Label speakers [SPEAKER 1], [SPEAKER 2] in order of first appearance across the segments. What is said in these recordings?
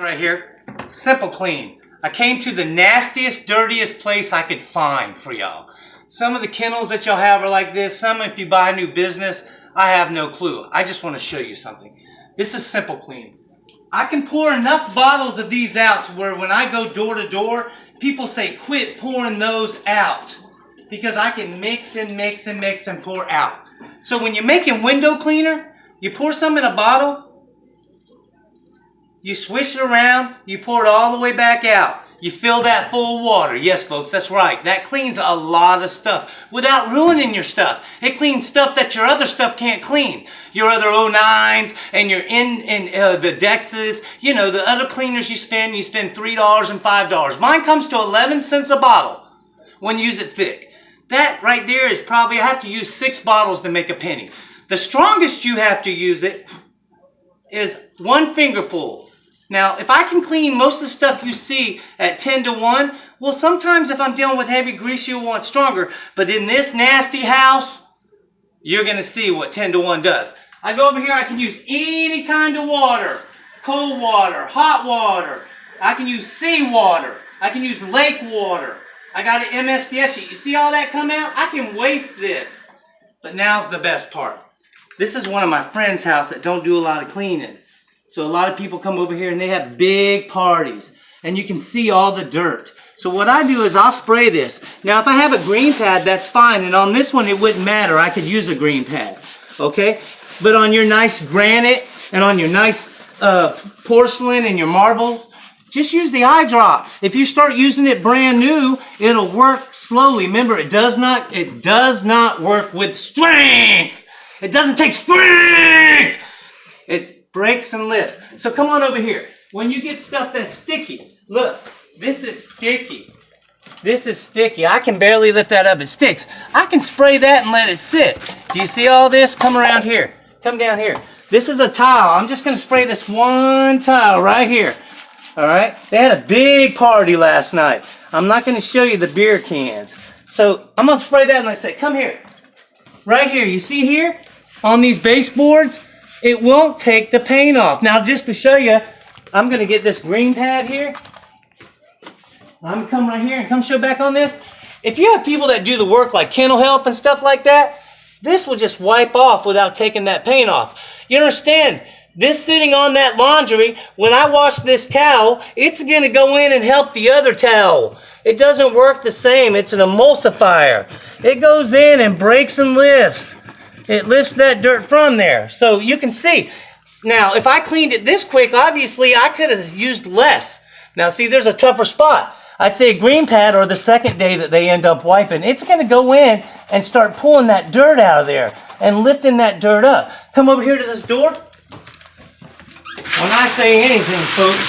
[SPEAKER 1] Right here, simple clean. I came to the nastiest, dirtiest place I could find for y'all. Some of the kennels that y'all have are like this. Some, if you buy a new business, I have no clue. I just want to show you something. This is simple clean. I can pour enough bottles of these out to where when I go door to door, people say, quit pouring those out. Because I can mix and mix and mix and pour out. So when you're making window cleaner, you pour some in a bottle, you swish it around, you pour it all the way back out. You fill that full of water. Yes, folks, that's right. That cleans a lot of stuff without ruining your stuff. It cleans stuff that your other stuff can't clean. Your other 09s and your the Dexes, you know, the other cleaners you spend $3 and $5. Mine comes to 11 cents a bottle when you use it thick. That right there is probably, I have to use 6 bottles to make a penny. The strongest you have to use it is 1 fingerful. Now, if I can clean most of the stuff you see at 10 to 1, well, sometimes if I'm dealing with heavy grease, you'll want stronger. But in this nasty house, you're going to see what 10 to 1 does. I go over here, I can use any kind of water. Cold water, hot water. I can use seawater. I can use lake water. I got an MSDS sheet. You see all that come out? I can waste this. But now's the best part. This is one of my friend's house that don't do a lot of cleaning. So a lot of people come over here and they have big parties. And you can see all the dirt. So what I do is I'll spray this. Now if I have a green pad, that's fine. And on this one, it wouldn't matter. I could use a green pad. Okay? But on your nice granite and on your nice porcelain and your marbles, just use the eye drop. If you start using it brand new, it'll work slowly. Remember, it does not work with strength. It doesn't take strength. It breaks and lifts. So come on over here. When you get stuff that's sticky, look, this is sticky. This is sticky. I can barely lift that up. It sticks. I can spray that and let it sit. Do you see all this? Come around here. Come down here. This is a tile. I'm just going to spray this one tile right here. All right? They had a big party last night. I'm not going to show you the beer cans. So I'm going to spray that and let's say, come here. Right here. You see here on these baseboards? It won't take the paint off. Now, just to show you, I'm going to get this green pad here. I'm going to come right here and come show back on this. If you have people that do the work like kennel help and stuff like that, this will just wipe off without taking that paint off. You understand? This sitting on that laundry, when I wash this towel, it's going to go in and help the other towel. It doesn't work the same. It's an emulsifier. It goes in and breaks and lifts. It lifts that dirt from there. So you can see. Now, if I cleaned it this quick, obviously I could have used less. Now, see, there's a tougher spot. I'd say a green pad or the second day that they end up wiping, it's going to go in and start pulling that dirt out of there and lifting that dirt up. Come over here to this door. When I say anything, folks,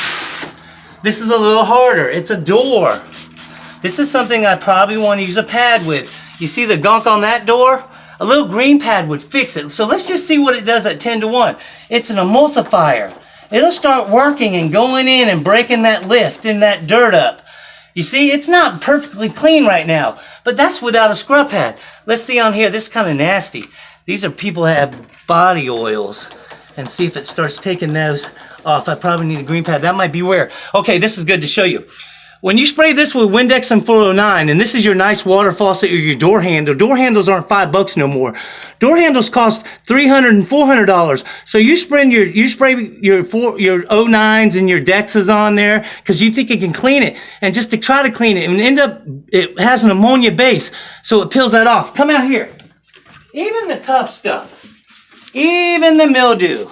[SPEAKER 1] this is a little harder. It's a door. This is something I probably want to use a pad with. You see the gunk on that door? A little green pad would fix it. So let's just see what it does at 10 to 1. It's an emulsifier. It'll start working and going in and breaking that lift and that dirt up. You see, it's not perfectly clean right now, but that's without a scrub pad. Let's see on here. This is kind of nasty. These are people that have body oils. And see if it starts taking those off. I probably need a green pad. That might be where. Okay, this is good to show you. When you spray this with Windex and 409, and this is your nice water faucet or your door handles aren't $5 no more. Door handles cost $300 and $400. So you spray your 09s and your Dexes on there because you think it can clean it, and just to try to clean it and end up it has an ammonia base, so it peels that off. Come out here. Even the tough stuff. Even the mildew.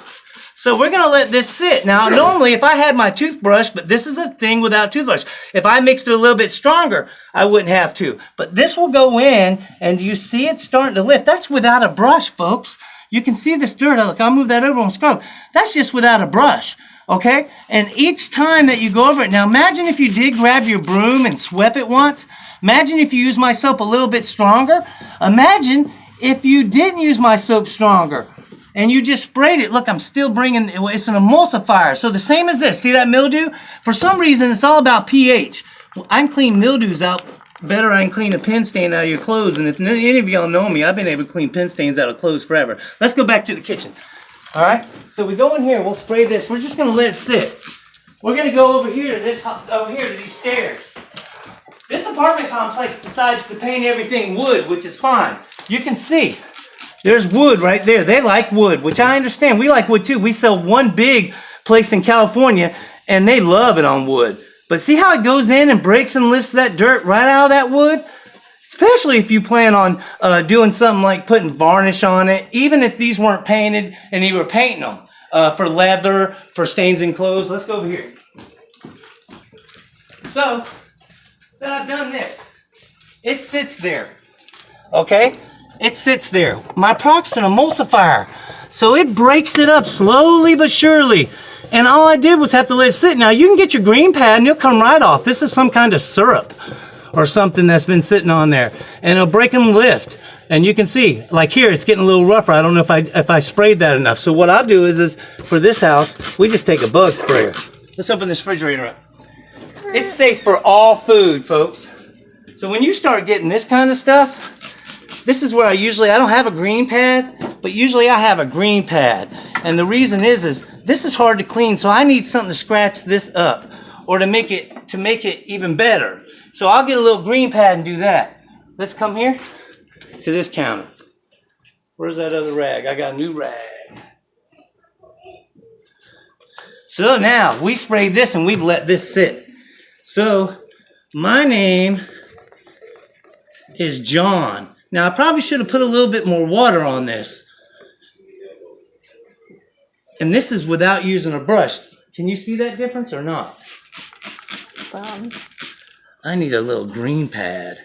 [SPEAKER 1] So we're going to let this sit. Now, normally if I had my toothbrush, but this is a thing without toothbrush. If I mixed it a little bit stronger, I wouldn't have to. But this will go in, and you see it starting to lift. That's without a brush, folks. You can see this dirt. Look, I'll move that over and scrub. That's just without a brush, okay? And each time that you go over it, now imagine if you did grab your broom and swept it once. Imagine if you use my soap a little bit stronger. Imagine if you didn't use my soap stronger. And you just sprayed it. Look, I'm still bringing, it's an emulsifier. So the same as this. See that mildew? For some reason, it's all about pH. I can clean mildews out better. I can clean a pen stain out of your clothes. And if any of y'all know me, I've been able to clean pen stains out of clothes forever. Let's go back to the kitchen. All right? So we go in here. We'll spray this. We're just going to let it sit. we're gonna go over here to these stairs. This apartment complex decides to paint everything wood, which is fine. You can see there's wood right there. They like wood, which I understand. We like wood too. We sell one big place in California and they love it on wood. But see how it goes in and breaks and lifts that dirt right out of that wood? Especially if you plan on doing something like putting varnish on it, even if these weren't painted and you were painting them for leather, for stains in clothes. Let's go over here. So, then I've done this. It sits there, okay? It sits there. My product's an emulsifier, so it breaks it up slowly but surely. And all I did was have to let it sit. Now, you can get your green pad and it'll come right off. This is some kind of syrup or something that's been sitting on there. And it'll break and lift. And you can see, like here, it's getting a little rougher. I don't know if I sprayed that enough. So what I'll do is for this house, we just take a bug sprayer. Let's open this refrigerator up. It's safe for all food, folks. So when you start getting this kind of stuff, this is where I don't have a green pad, but usually I have a green pad. And the reason is this is hard to clean, so I need something to scratch this up or to make it even better. So I'll get a little green pad and do that. Let's come here to this counter. Where's that other rag? I got a new rag. So now we sprayed this and we've let this sit. So my name is John. Now I probably should have put a little bit more water on this. And this is without using a brush. Can you see that difference or not? I need a little green pad.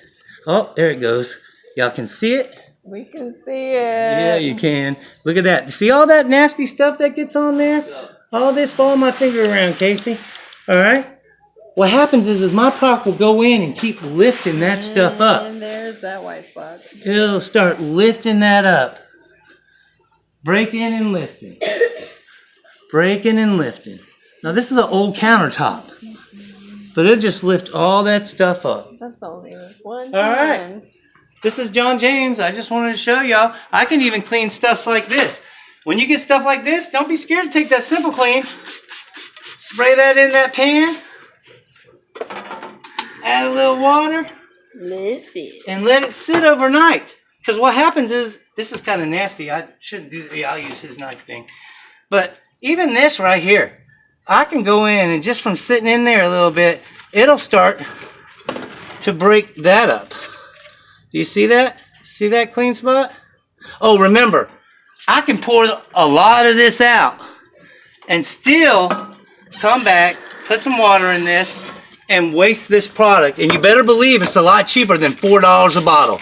[SPEAKER 1] Oh, there it goes. Y'all can see it?
[SPEAKER 2] We can see it.
[SPEAKER 1] Yeah, you can. Look at that. See all that nasty stuff that gets on there? All this, follow my finger around, Casey. All right? What happens is my product will go in and keep lifting that stuff up.
[SPEAKER 2] And there's that white spot.
[SPEAKER 1] It'll start lifting that up. Breaking and lifting. Breaking and lifting. Now this is an old countertop. But it'll just lift all that stuff up.
[SPEAKER 2] That's only one
[SPEAKER 1] All right. This is John James. I just wanted to show y'all. I can even clean stuff like this. When you get stuff like this, don't be scared to take that Simple Clean. Spray that in that pan. Add a little water. And let it sit overnight. Because what happens is, this is kind of nasty. I shouldn't do that. I'll use his knife thing. But even this right here, I can go in and just from sitting in there a little bit, it'll start to break that up. Do you see that? See that clean spot? Oh, remember, I can pour a lot of this out and still come back, put some water in this, and waste this product. And you better believe it's a lot cheaper than $4 a bottle.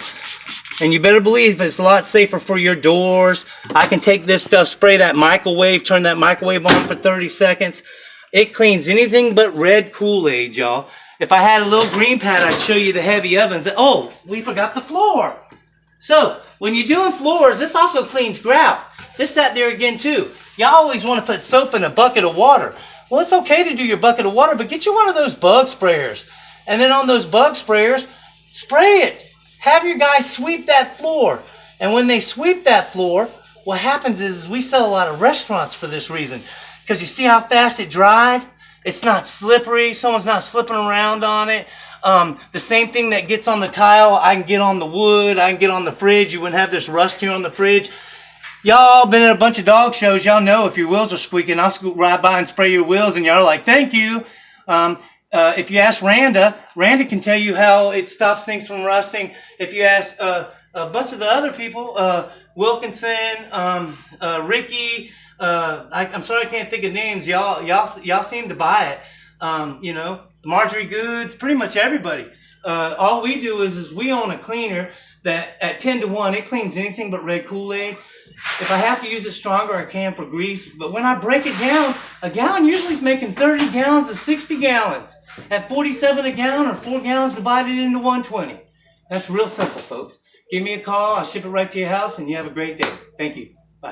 [SPEAKER 1] And you better believe it's a lot safer for your doors. I can take this stuff, spray that microwave, turn that microwave on for 30 seconds. It cleans anything but red Kool-Aid, y'all. If I had a little green pad, I'd show you the heavy ovens. Oh, we forgot the floor. So, when you're doing floors, this also cleans grout. This sat there again too. Y'all always want to put soap in a bucket of water. Well, it's okay to do your bucket of water, but get you one of those bug sprayers. And then on those bug sprayers, spray it. Have your guys sweep that floor. And when they sweep that floor, what happens is we sell a lot of restaurants for this reason. Because you see how fast it dried? It's not slippery. Someone's not slipping around on it. The same thing that gets on the tile, I can get on the wood. I can get on the fridge. You wouldn't have this rust here on the fridge. Y'all been at a bunch of dog shows. Y'all know if your wheels are squeaking, I'll scoot right by and spray your wheels. And y'all are like, thank you. If you ask Randa can tell you how it stops things from rusting. If you ask a bunch of the other people, Wilkinson, Ricky, I'm sorry I can't think of names. Y'all seem to buy it. You know, Marjorie Goods, pretty much everybody. All we do is we own a cleaner that at 10 to 1, it cleans anything but red Kool-Aid. If I have to use it stronger, I can for grease. But when I break it down, a gallon usually is making 30 gallons to 60 gallons. At 47 a gallon or 4 gallons divided into 120. That's real simple, folks. Give me a call. I'll ship it right to your house, and you have a great day. Thank you.